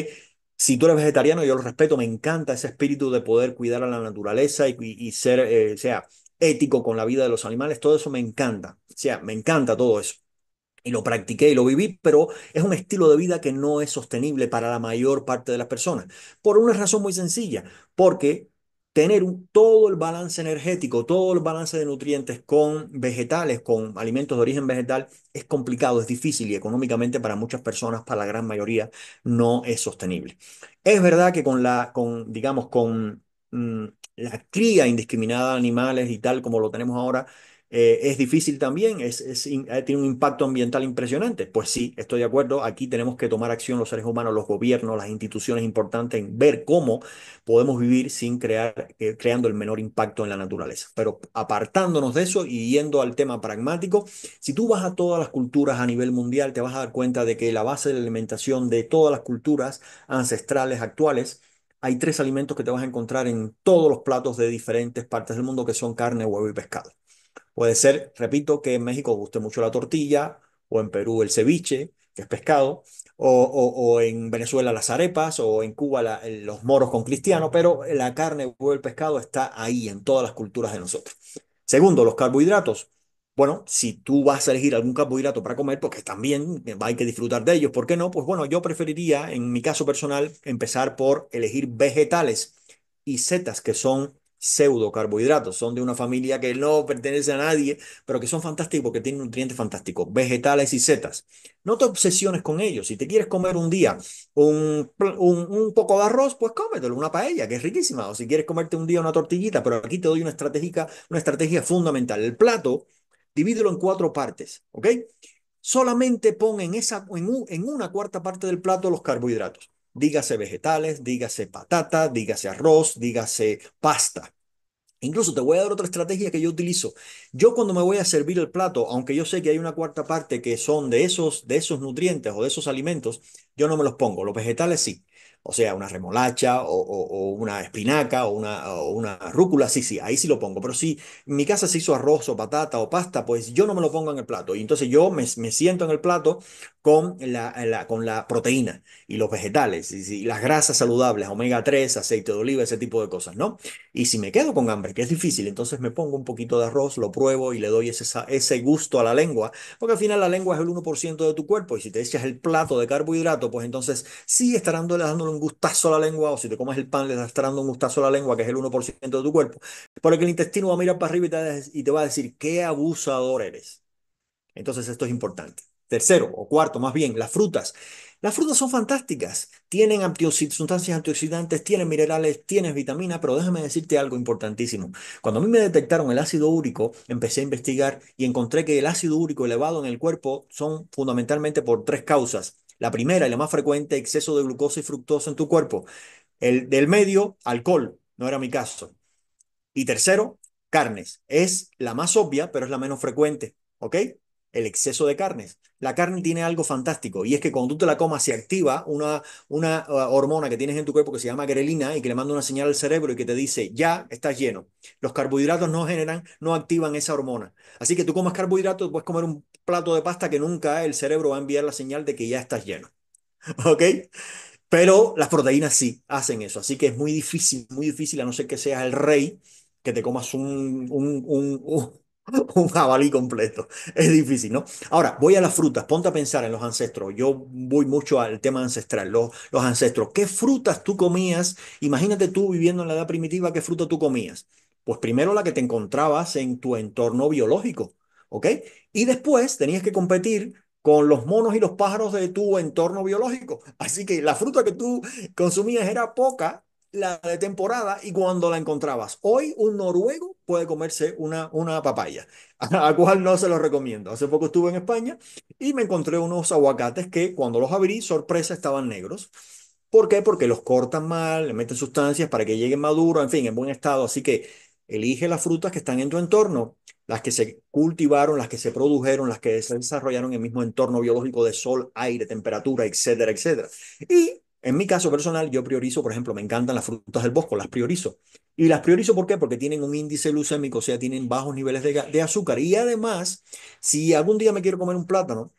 Si tú eres vegetariano, yo lo respeto, me encanta ese espíritu de poder cuidar a la naturaleza y ser, o sea, ético con la vida de los animales, todo eso me encanta, o sea, me encanta todo eso y lo practiqué y lo viví, pero es un estilo de vida que no es sostenible para la mayor parte de las personas, por una razón muy sencilla, porque tener todo el balance energético, todo el balance de nutrientes con vegetales, con alimentos de origen vegetal, es complicado, es difícil y económicamente para muchas personas, para la gran mayoría, no es sostenible. Es verdad que digamos, con la cría indiscriminada de animales y tal como lo tenemos ahora, es difícil también, tiene un impacto ambiental impresionante. Pues sí, estoy de acuerdo. Aquí tenemos que tomar acción los seres humanos, los gobiernos, las instituciones importantes en ver cómo podemos vivir sin creando el menor impacto en la naturaleza. Pero apartándonos de eso y yendo al tema pragmático, si tú vas a todas las culturas a nivel mundial, te vas a dar cuenta de que la base de la alimentación de todas las culturas ancestrales actuales, hay tres alimentos que te vas a encontrar en todos los platos de diferentes partes del mundo que son carne, huevo y pescado. Puede ser, repito, que en México guste mucho la tortilla, o en Perú el ceviche, que es pescado, o en Venezuela las arepas, o en Cuba los moros con cristiano, pero la carne o el pescado está ahí en todas las culturas de nosotros. Segundo, los carbohidratos. Bueno, si tú vas a elegir algún carbohidrato para comer, porque también hay que disfrutar de ellos, ¿por qué no? Pues bueno, yo preferiría, en mi caso personal, empezar por elegir vegetales y setas, que son pseudocarbohidratos, son de una familia que no pertenece a nadie, pero que son fantásticos porque tienen nutrientes fantásticos, vegetales y setas. No te obsesiones con ellos. Si te quieres comer un día un poco de arroz, pues cómetelo, una paella, que es riquísima. O si quieres comerte un día una tortillita, pero aquí te doy una estrategia fundamental. El plato, divídelo en cuatro partes, ¿ok? Solamente pon en una cuarta parte del plato los carbohidratos. Dígase vegetales, dígase patata, dígase arroz, dígase pasta. Incluso te voy a dar otra estrategia que yo utilizo. Yo cuando me voy a servir el plato, aunque yo sé que hay una cuarta parte que son de esos nutrientes o de esos alimentos, yo no me los pongo. Los vegetales sí. O sea, una remolacha o una espinaca o una rúcula, sí, sí, ahí sí lo pongo. Pero si en mi casa se hizo arroz o patata o pasta, pues yo no me lo pongo en el plato. Y entonces yo me siento en el plato con la proteína y los vegetales y las grasas saludables, omega 3, aceite de oliva, ese tipo de cosas, ¿no? Y si me quedo con hambre, que es difícil, entonces me pongo un poquito de arroz, lo pruebo y le doy ese gusto a la lengua, porque al final la lengua es el 1% de tu cuerpo y si te echas el plato de carbohidrato, pues entonces sí estarán dándole un gustazo a la lengua, o si te comes el pan le estarás dando un gustazo a la lengua, que es el 1% de tu cuerpo, porque el intestino va a mirar para arriba y te va a decir, qué abusador eres. Entonces esto es importante. Tercero o cuarto, más bien, las frutas. Las frutas son fantásticas. Tienen sustancias antioxidantes, tienen minerales, tienen vitaminas, pero déjame decirte algo importantísimo. Cuando a mí me detectaron el ácido úrico, empecé a investigar y encontré que el ácido úrico elevado en el cuerpo son fundamentalmente por tres causas. La primera y la más frecuente, exceso de glucosa y fructosa en tu cuerpo. El del medio, alcohol. No era mi caso. Y tercero, carnes. Es la más obvia, pero es la menos frecuente, ¿ok? El exceso de carnes. La carne tiene algo fantástico y es que cuando tú te la comas se activa una hormona que tienes en tu cuerpo que se llama grelina y que le manda una señal al cerebro y que te dice, ya estás lleno. Los carbohidratos no activan esa hormona. Así que tú comas carbohidratos, puedes comer un plato de pasta que nunca el cerebro va a enviar la señal de que ya estás lleno, ¿ok? Pero las proteínas sí hacen eso, así que es muy difícil, a no ser que seas el rey, que te comas un jabalí completo. Es difícil, ¿no? Ahora, voy a las frutas, ponte a pensar en los ancestros. Yo voy mucho al tema ancestral, los ancestros. ¿Qué frutas tú comías? Imagínate tú viviendo en la edad primitiva, ¿qué fruta tú comías? Pues primero la que te encontrabas en tu entorno biológico, ¿ok? Y después tenías que competir con los monos y los pájaros de tu entorno biológico. Así que la fruta que tú consumías era poca, la de temporada, y cuando la encontrabas. Hoy un noruego puede comerse una papaya, a cual no se lo recomiendo. Hace poco estuve en España y me encontré unos aguacates que cuando los abrí, sorpresa, estaban negros. ¿Por qué? Porque los cortan mal, le meten sustancias para que lleguen maduros, en fin, en buen estado. Así que elige las frutas que están en tu entorno, las que se cultivaron, las que se produjeron, las que se desarrollaron en el mismo entorno biológico de sol, aire, temperatura, etcétera, etcétera. Y en mi caso personal, yo priorizo, por ejemplo, me encantan las frutas del bosque, las priorizo. Y las priorizo ¿por qué? Porque tienen un índice glucémico, o sea, tienen bajos niveles de azúcar. Y además, si algún día me quiero comer un plátano,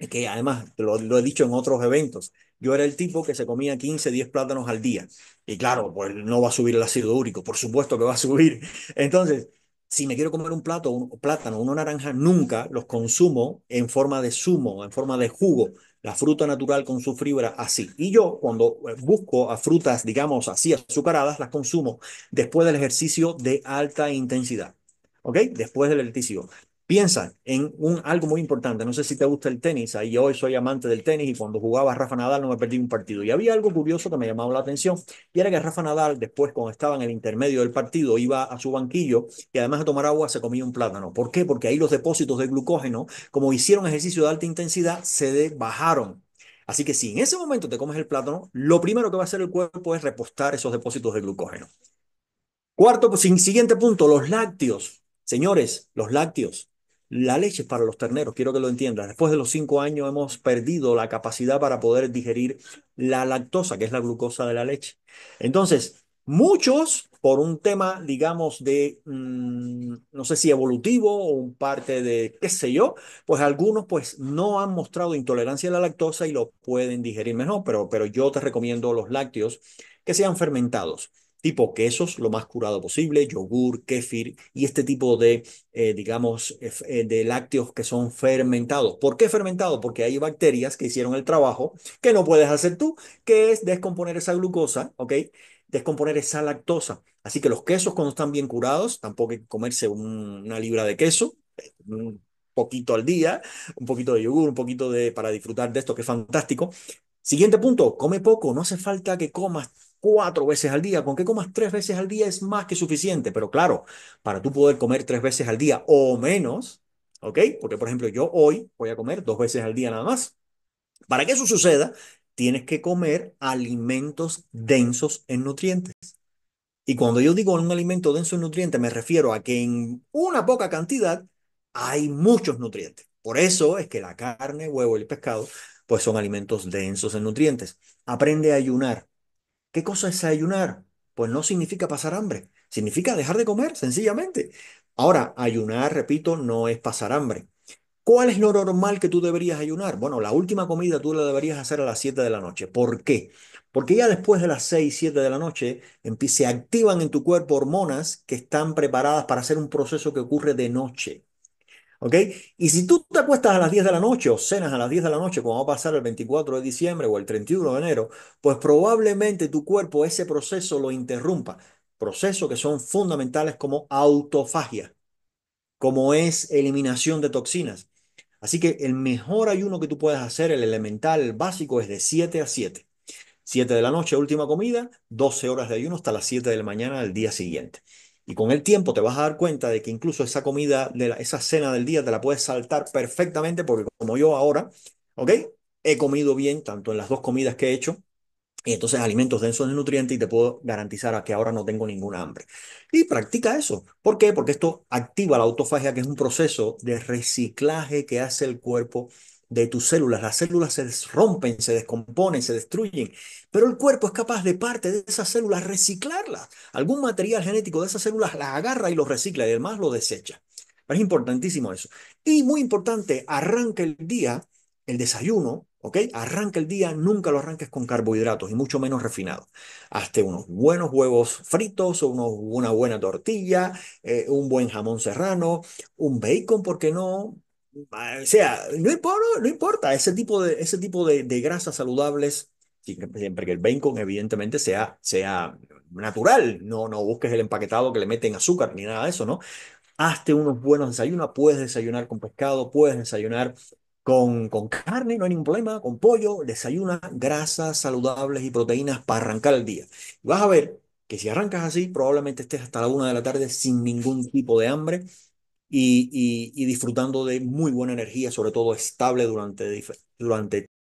es que además, lo he dicho en otros eventos, yo era el tipo que se comía 15, 10 plátanos al día. Y claro, pues no va a subir el ácido úrico, por supuesto que va a subir. Entonces, si me quiero comer un plátano, una naranja, nunca los consumo en forma de zumo, en forma de jugo. la fruta natural con su fibra así. Y yo cuando busco a frutas, digamos así, azucaradas, las consumo después del ejercicio de alta intensidad. ¿Ok? Después del ejercicio. Piensa en algo muy importante. No sé si te gusta el tenis. Ahí yo hoy soy amante del tenis y cuando jugaba Rafa Nadal no me perdí un partido. Y había algo curioso que me llamaba la atención. Y era que Rafa Nadal, después, cuando estaba en el intermedio del partido, iba a su banquillo y además de tomar agua, se comía un plátano. ¿Por qué? Porque ahí los depósitos de glucógeno, como hicieron ejercicio de alta intensidad, bajaron. Así que si en ese momento te comes el plátano, lo primero que va a hacer el cuerpo es repostar esos depósitos de glucógeno. Cuarto, pues, siguiente punto, los lácteos. Señores, los lácteos. La leche es para los terneros, quiero que lo entiendas. Después de los 5 años hemos perdido la capacidad para poder digerir la lactosa, que es la glucosa de la leche. Entonces, muchos, por un tema, digamos, de, no sé si evolutivo o un parte de, qué sé yo, pues algunos pues no han mostrado intolerancia a la lactosa y lo pueden digerir mejor, pero yo te recomiendo los lácteos que sean fermentados tipo quesos, lo más curado posible, yogur, kéfir y este tipo de, digamos, de lácteos que son fermentados. ¿Por qué fermentados? Porque hay bacterias que hicieron el trabajo que no puedes hacer tú, que es descomponer esa glucosa, ¿ok? Descomponer esa lactosa. Así que los quesos cuando están bien curados, tampoco hay que comerse una libra de queso, un poquito al día, un poquito de yogur, un poquito de, para disfrutar de esto que es fantástico. Siguiente punto, come poco, no hace falta que comas 4 veces al día, con que comas 3 veces al día es más que suficiente, pero claro, para tú poder comer 3 veces al día o menos, ¿ok? Porque por ejemplo yo hoy voy a comer 2 veces al día nada más. Para que eso suceda, tienes que comer alimentos densos en nutrientes. Y cuando yo digo un alimento denso en nutrientes, me refiero a que en una poca cantidad hay muchos nutrientes. Por eso es que la carne, huevo y el pescado, pues son alimentos densos en nutrientes. Aprende a ayunar. ¿Qué cosa es ayunar? Pues no significa pasar hambre, significa dejar de comer, sencillamente. Ahora, ayunar, repito, no es pasar hambre. ¿Cuál es lo normal que tú deberías ayunar? Bueno, la última comida tú la deberías hacer a las 7 de la noche. ¿Por qué? Porque ya después de las 6, 7 de la noche se activan en tu cuerpo hormonas que están preparadas para hacer un proceso que ocurre de noche. ¿Ok? Y si tú te acuestas a las 10 de la noche o cenas a las 10 de la noche, como va a pasar el 24 de diciembre o el 31 de enero, pues probablemente tu cuerpo ese proceso lo interrumpa. Procesos que son fundamentales como autofagia, como es eliminación de toxinas. Así que el mejor ayuno que tú puedes hacer, el elemental, el básico, es de 7 a 7. 7 de la noche, última comida, 12 horas de ayuno hasta las 7 de la mañana del día siguiente. Y con el tiempo te vas a dar cuenta de que incluso esa comida, esa cena del día te la puedes saltar perfectamente porque como yo ahora, ¿ok? He comido bien tanto en las dos comidas que he hecho y entonces alimentos densos de nutrientes y te puedo garantizar a que ahora no tengo ninguna hambre. Y practica eso. ¿Por qué? Porque esto activa la autofagia, que es un proceso de reciclaje que hace el cuerpo de tus células. Las células se rompen, se descomponen, se destruyen, pero el cuerpo es capaz de parte de esas células reciclarlas. Algún material genético de esas células las agarra y lo recicla y además lo desecha. Pero es importantísimo eso. Y muy importante, arranca el día el desayuno, ¿ok? Arranca el día, nunca lo arranques con carbohidratos y mucho menos refinados. Hazte unos buenos huevos fritos, una buena tortilla, un buen jamón serrano, un bacon, ¿por qué no? O sea, no importa, no importa, ese tipo de grasas saludables, siempre que el bacon evidentemente sea natural, no busques el empaquetado que le meten azúcar ni nada de eso, ¿no? Hazte unos buenos desayunos, puedes desayunar con pescado, puedes desayunar con carne, no hay ningún problema, con pollo, desayuna grasas saludables y proteínas para arrancar el día. Y vas a ver que si arrancas así, probablemente estés hasta la 1 de la tarde sin ningún tipo de hambre y disfrutando de muy buena energía, sobre todo estable durante